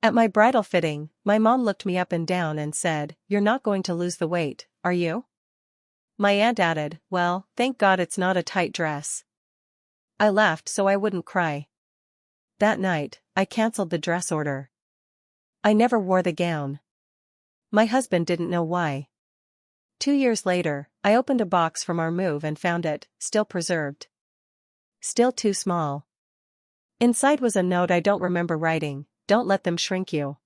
At my bridal fitting, my mom looked me up and down and said, "You're not going to lose the weight, are you?" My aunt added, "Well, thank God it's not a tight dress." I laughed so I wouldn't cry. That night, I canceled the dress order. I never wore the gown. My husband didn't know why. 2 years later, I opened a box from our move and found it, still preserved. Still too small. Inside was a note I don't remember writing: "Don't let them shrink you."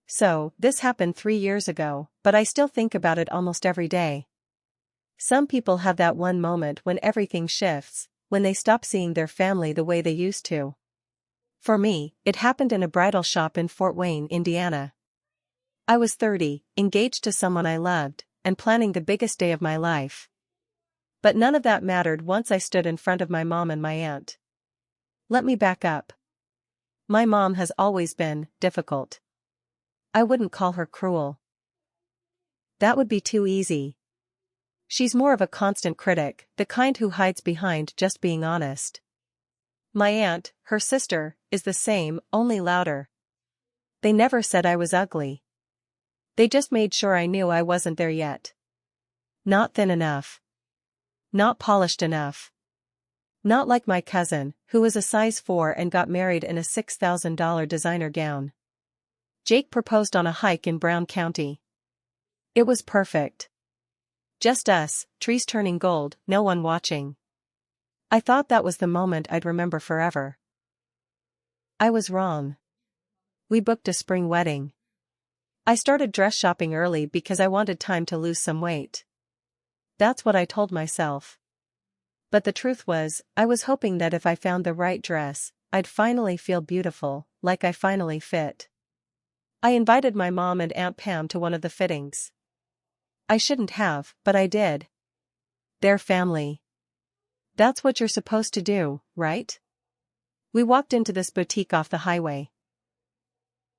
So, this happened 3 years ago, but I still think about it almost every day. Some people have that one moment when everything shifts, when they stop seeing their family the way they used to. For me, it happened in a bridal shop in Fort Wayne, Indiana. I was 30, engaged to someone I loved, and planning the biggest day of my life. But none of that mattered once I stood in front of my mom and my aunt. Let me back up. My mom has always been difficult. I wouldn't call her cruel. That would be too easy. She's more of a constant critic, the kind who hides behind just being honest. My aunt, her sister, is the same, only louder. They never said I was ugly. They just made sure I knew I wasn't there yet. Not thin enough. Not polished enough. Not like my cousin, who was a size 4 and got married in a $6,000 designer gown. Jake proposed on a hike in Brown County. It was perfect. Just us, trees turning gold, no one watching. I thought that was the moment I'd remember forever. I was wrong. We booked a spring wedding. I started dress shopping early because I wanted time to lose some weight. That's what I told myself. But the truth was, I was hoping that if I found the right dress, I'd finally feel beautiful, like I finally fit. I invited my mom and Aunt Pam to one of the fittings. I shouldn't have, but I did. They're family. That's what you're supposed to do, right? We walked into this boutique off the highway.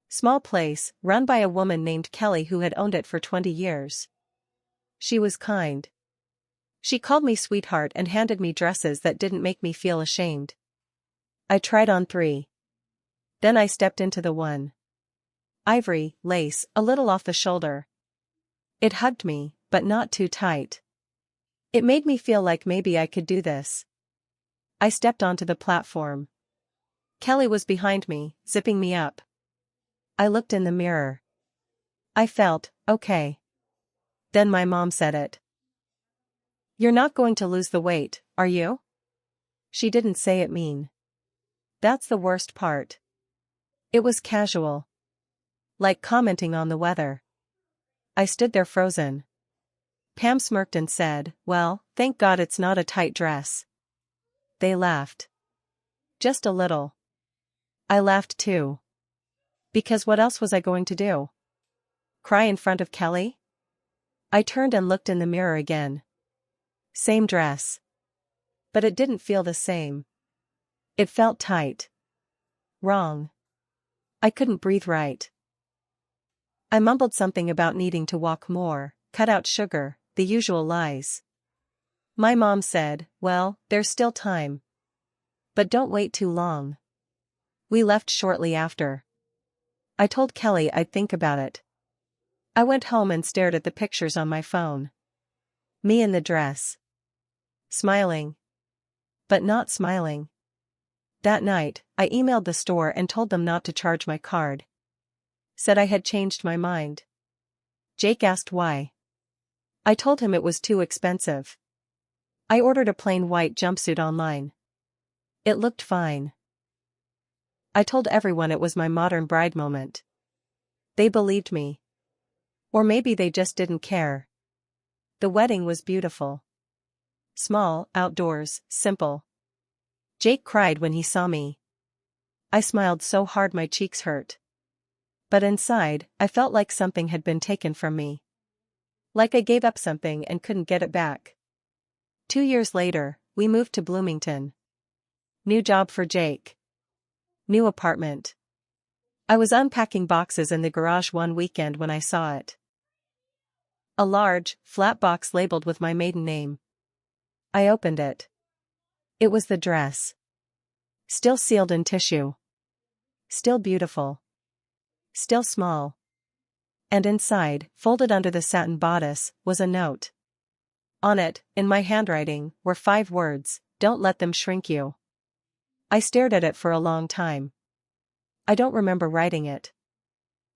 Small place, run by a woman named Kelly who had owned it for 20 years. She was kind. She called me sweetheart and handed me dresses that didn't make me feel ashamed. I tried on 3. Then I stepped into the one. Ivory, lace, a little off the shoulder. It hugged me, but not too tight. It made me feel like maybe I could do this. I stepped onto the platform. Kelly was behind me, zipping me up. I looked in the mirror. I felt okay. Then my mom said it. "You're not going to lose the weight, are you?" She didn't say it mean. That's the worst part. It was casual. Like commenting on the weather. I stood there frozen. Pam smirked and said, "Well, thank God it's not a tight dress." They laughed. Just a little. I laughed too. Because what else was I going to do? Cry in front of Kelly? I turned and looked in the mirror again. Same dress. But it didn't feel the same. It felt tight. Wrong. I couldn't breathe right. I mumbled something about needing to walk more, cut out sugar, the usual lies. My mom said, "Well, there's still time. But don't wait too long." We left shortly after. I told Kelly I'd think about it. I went home and stared at the pictures on my phone. Me in the dress. Smiling. But not smiling. That night, I emailed the store and told them not to charge my card. Said I had changed my mind. Jake asked why. I told him it was too expensive. I ordered a plain white jumpsuit online. It looked fine. I told everyone it was my modern bride moment. They believed me. Or maybe they just didn't care. The wedding was beautiful. Small, outdoors, simple. Jake cried when he saw me. I smiled so hard my cheeks hurt. But inside, I felt like something had been taken from me. Like I gave up something and couldn't get it back. 2 years later, we moved to Bloomington. New job for Jake. New apartment. I was unpacking boxes in the garage one weekend when I saw it. A large, flat box labeled with my maiden name. I opened it. It was the dress. Still sealed in tissue. Still beautiful. still small. And inside, folded under the satin bodice, was a note. On it, in my handwriting, were 5 words, "Don't let them shrink you." I stared at it for a long time. I don't remember writing it.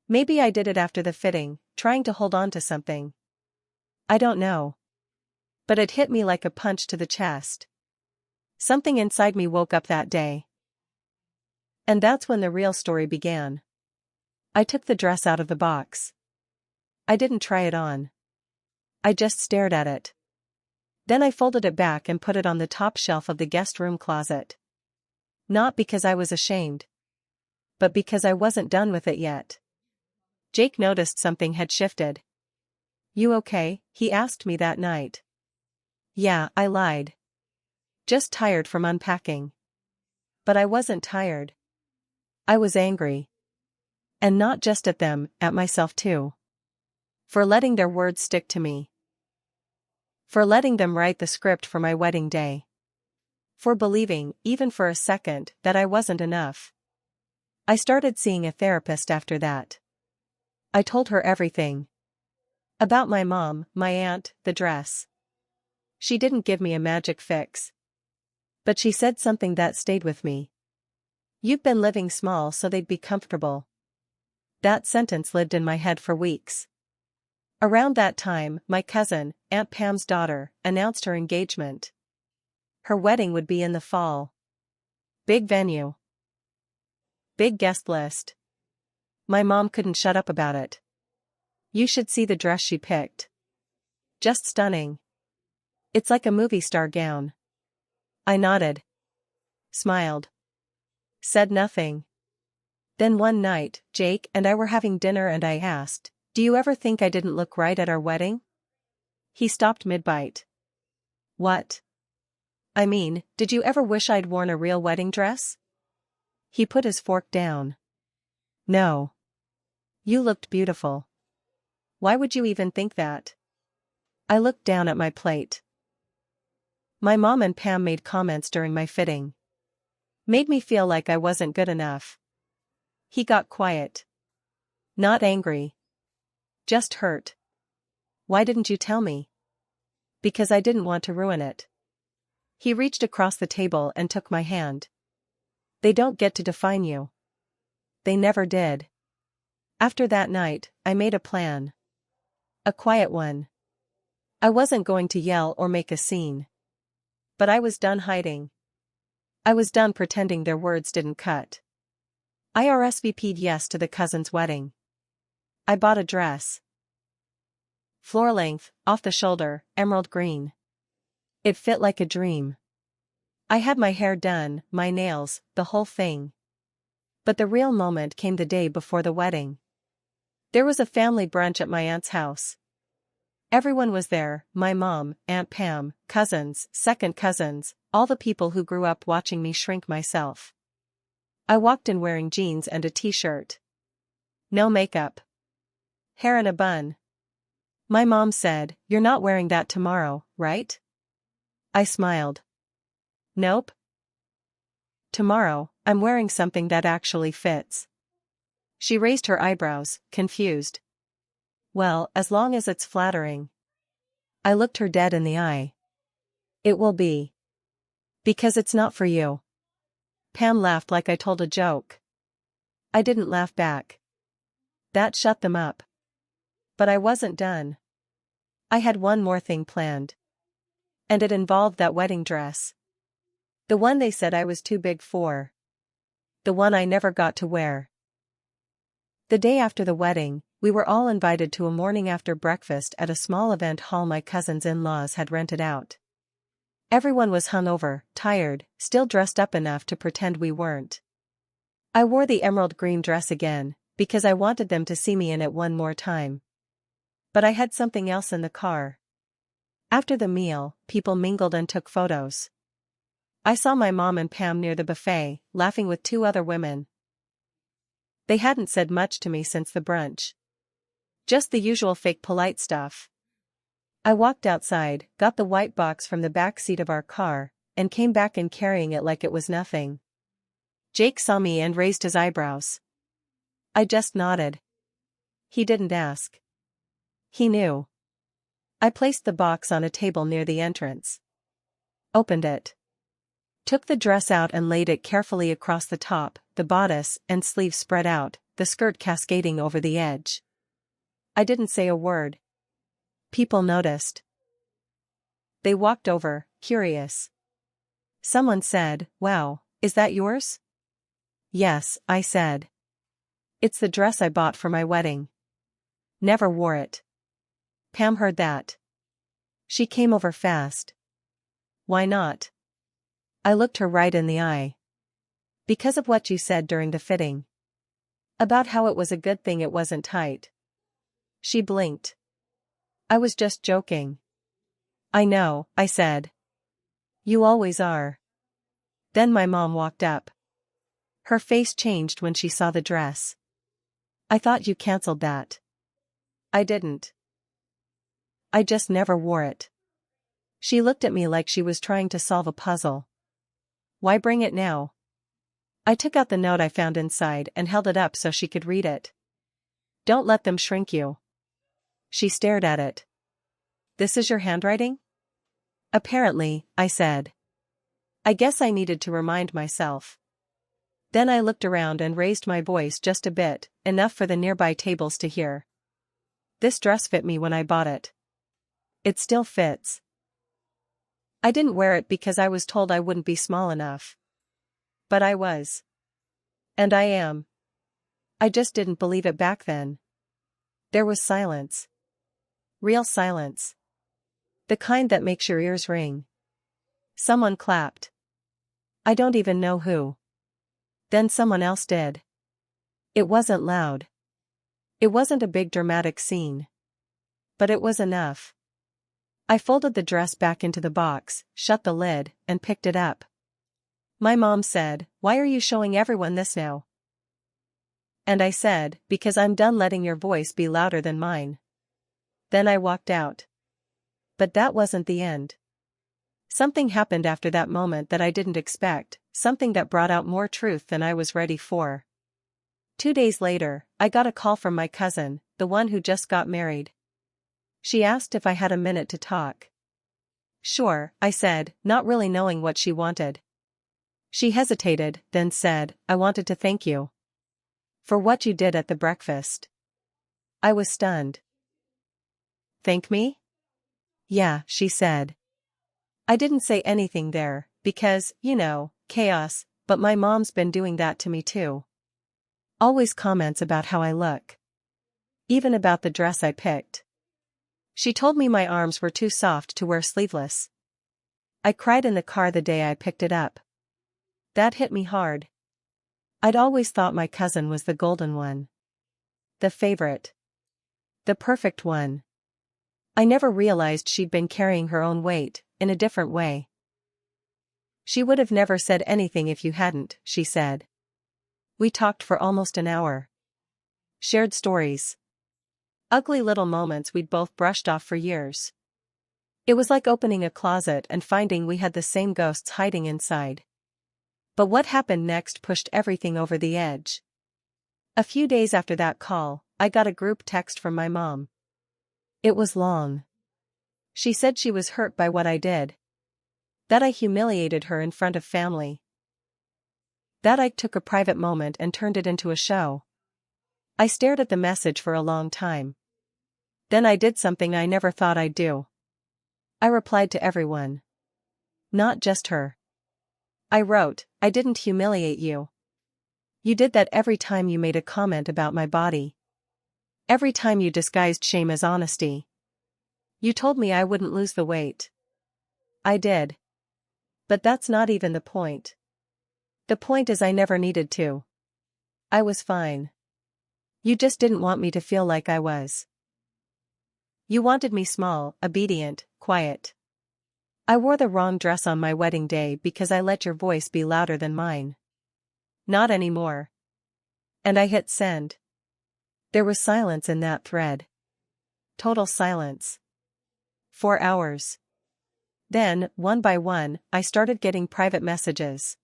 Maybe I did it after the fitting, trying to hold on to something. I don't know. But it hit me like a punch to the chest. Something inside me woke up that day. And that's when the real story began. I took the dress out of the box. I didn't try it on. I just stared at it. Then I folded it back and put it on the top shelf of the guest room closet. Not because I was ashamed, but because I wasn't done with it yet. Jake noticed something had shifted. "You okay?" he asked me that night. "Yeah," I lied. "Just tired from unpacking." But I wasn't tired. I was angry. And not just at them, at myself too. For letting their words stick to me. For letting them write the script for my wedding day. For believing, even for a second, that I wasn't enough. I started seeing a therapist after that. I told her everything. About my mom, my aunt, the dress. She didn't give me a magic fix. But she said something that stayed with me. "You've been living small so they'd be comfortable." That sentence lived in my head for weeks. Around that time, my cousin, Aunt Pam's daughter, announced her engagement. Her wedding would be in the fall. Big venue. Big guest list. My mom couldn't shut up about it. "You should see the dress she picked. Just stunning. It's like a movie star gown." I nodded. Smiled. Said nothing. Then one night, Jake and I were having dinner and I asked, "Do you ever think I didn't look right at our wedding?" He stopped mid-bite. "What? I mean, did you ever wish I'd worn a real wedding dress?" He put his fork down. "No. You looked beautiful." "Why would you even think that?" I looked down at my plate. My mom and Pam made comments during my fitting. Made me feel like I wasn't good enough. He got quiet. Not angry. Just hurt. "Why didn't you tell me?" "Because I didn't want to ruin it." He reached across the table and took my hand. "They don't get to define you." They never did. After that night, I made a plan. A quiet one. I wasn't going to yell or make a scene. But I was done hiding. I was done pretending their words didn't cut. I RSVP'd yes to the cousin's wedding. I bought a dress. Floor length, off the shoulder, emerald green. It fit like a dream. I had my hair done, my nails, the whole thing. But the real moment came the day before the wedding. There was a family brunch at my aunt's house. Everyone was there, my mom, Aunt Pam, cousins, second cousins, all the people who grew up watching me shrink myself. I walked in wearing jeans and a t-shirt. No makeup. Hair in a bun. My mom said, "You're not wearing that tomorrow, right?" I smiled. "Nope. Tomorrow, I'm wearing something that actually fits." She raised her eyebrows, confused. "Well, as long as it's flattering." I looked her dead in the eye. "It will be. Because it's not for you." Pam laughed like I told a joke. I didn't laugh back. That shut them up. But I wasn't done. I had one more thing planned. And it involved that wedding dress. The one they said I was too big for. The one I never got to wear. The day after the wedding, we were all invited to a morning after breakfast at a small event hall my cousin's in-laws had rented out. Everyone was hungover, tired, still dressed up enough to pretend we weren't. I wore the emerald green dress again, because I wanted them to see me in it one more time. But I had something else in the car. After the meal, people mingled and took photos. I saw my mom and Pam near the buffet, laughing with 2 other women. They hadn't said much to me since the brunch. Just the usual fake polite stuff. I walked outside, got the white box from the back seat of our car, and came back in carrying it like it was nothing. Jake saw me and raised his eyebrows. I just nodded. He didn't ask. He knew. I placed the box on a table near the entrance. Opened it. Took the dress out and laid it carefully across the top, the bodice and sleeves spread out, the skirt cascading over the edge. I didn't say a word. People noticed. They walked over, curious. Someone said, "Wow, is that yours?" "Yes," I said. "It's the dress I bought for my wedding. Never wore it." Pam heard that. She came over fast. "Why not?" I looked her right in the eye. "Because of what you said during the fitting. About how it was a good thing it wasn't tight." She blinked. "I was just joking." "I know," I said. "You always are." Then my mom walked up. Her face changed when she saw the dress. "I thought you canceled that." "I didn't. I just never wore it." She looked at me like she was trying to solve a puzzle. "Why bring it now?" I took out the note I found inside and held it up so she could read it. "Don't let them shrink you." She stared at it. "This is your handwriting?" "Apparently," I said. I guess I needed to remind myself. Then I looked around and raised my voice just a bit, enough for the nearby tables to hear. "This dress fit me when I bought it. It still fits. I didn't wear it because I was told I wouldn't be small enough. But I was. And I am. I just didn't believe it back then." There was silence. Real silence. The kind that makes your ears ring. Someone clapped. I don't even know who. Then someone else did. It wasn't loud. It wasn't a big dramatic scene. But it was enough. I folded the dress back into the box, shut the lid, and picked it up. My mom said, "Why are you showing everyone this now?" And I said, "Because I'm done letting your voice be louder than mine." Then I walked out. But that wasn't the end. Something happened after that moment that I didn't expect, something that brought out more truth than I was ready for. 2 days later, I got a call from my cousin, the one who just got married. She asked if I had a minute to talk. "Sure," I said, not really knowing what she wanted. She hesitated, then said, "I wanted to thank you for what you did at the breakfast." I was stunned. "Thank me?" "Yeah," she said. I didn't say anything there, because, chaos, but my mom's been doing that to me too. Always comments about how I look. Even about the dress I picked. She told me my arms were too soft to wear sleeveless. I cried in the car the day I picked it up. That hit me hard. I'd always thought my cousin was the golden one. The favorite. The perfect one. I never realized she'd been carrying her own weight, in a different way. "She would have never said anything if you hadn't," she said. We talked for almost an hour. Shared stories. Ugly little moments we'd both brushed off for years. It was like opening a closet and finding we had the same ghosts hiding inside. But what happened next pushed everything over the edge. A few days after that call, I got a group text from my mom. It was long. She said she was hurt by what I did. That I humiliated her in front of family. That I took a private moment and turned it into a show. I stared at the message for a long time. Then I did something I never thought I'd do. I replied to everyone. Not just her. I wrote, "I didn't humiliate you. You did that every time you made a comment about my body. Every time you disguised shame as honesty. You told me I wouldn't lose the weight. I did. But that's not even the point. The point is I never needed to. I was fine. You just didn't want me to feel like I was. You wanted me small, obedient, quiet. I wore the wrong dress on my wedding day because I let your voice be louder than mine. Not anymore." And I hit send. There was silence in that thread. Total silence. 4 hours. Then, one by one, I started getting private messages.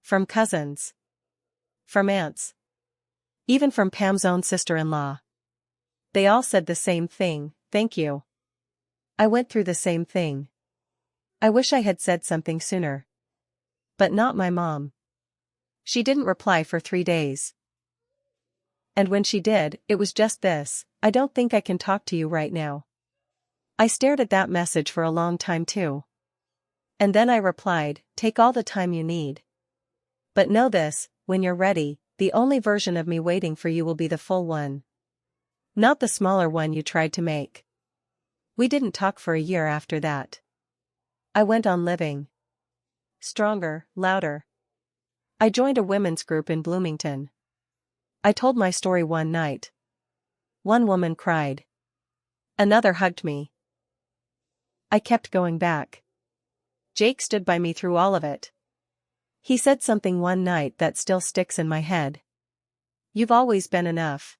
From cousins. From aunts. Even from Pam's own sister-in-law. They all said the same thing, thank you. I went through the same thing. I wish I had said something sooner. But not my mom. She didn't reply for 3 days. And when she did, it was just this: I don't think I can talk to you right now. I stared at that message for a long time too. And then I replied, take all the time you need. But know this, when you're ready, the only version of me waiting for you will be the full one. Not the smaller one you tried to make. We didn't talk for a year after that. I went on living. Stronger, louder. I joined a women's group in Bloomington. I told my story one night. One woman cried. Another hugged me. I kept going back. Jake stood by me through all of it. He said something one night that still sticks in my head. You've always been enough.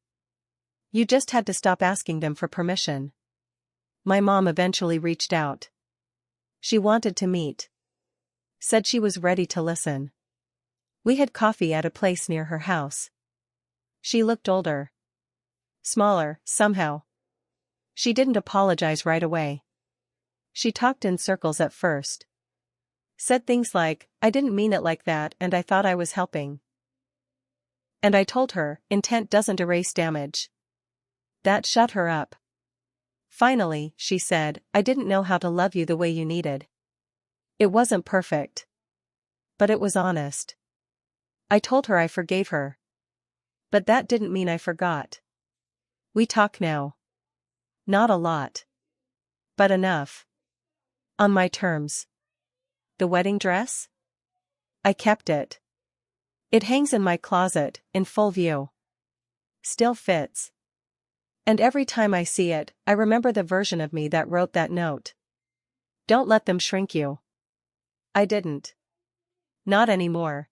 You just had to stop asking them for permission. My mom eventually reached out. She wanted to meet. Said she was ready to listen. We had coffee at a place near her house. She looked older. Smaller, somehow. She didn't apologize right away. She talked in circles at first. Said things like, I didn't mean it like that and I thought I was helping. And I told her, intent doesn't erase damage. That shut her up. Finally, she said, I didn't know how to love you the way you needed. It wasn't perfect. But it was honest. I told her I forgave her. But that didn't mean I forgot. We talk now. Not a lot. But enough. On my terms. The wedding dress? I kept it. It hangs in my closet, in full view. Still fits. And every time I see it, I remember the version of me that wrote that note. Don't let them shrink you. I didn't. Not anymore.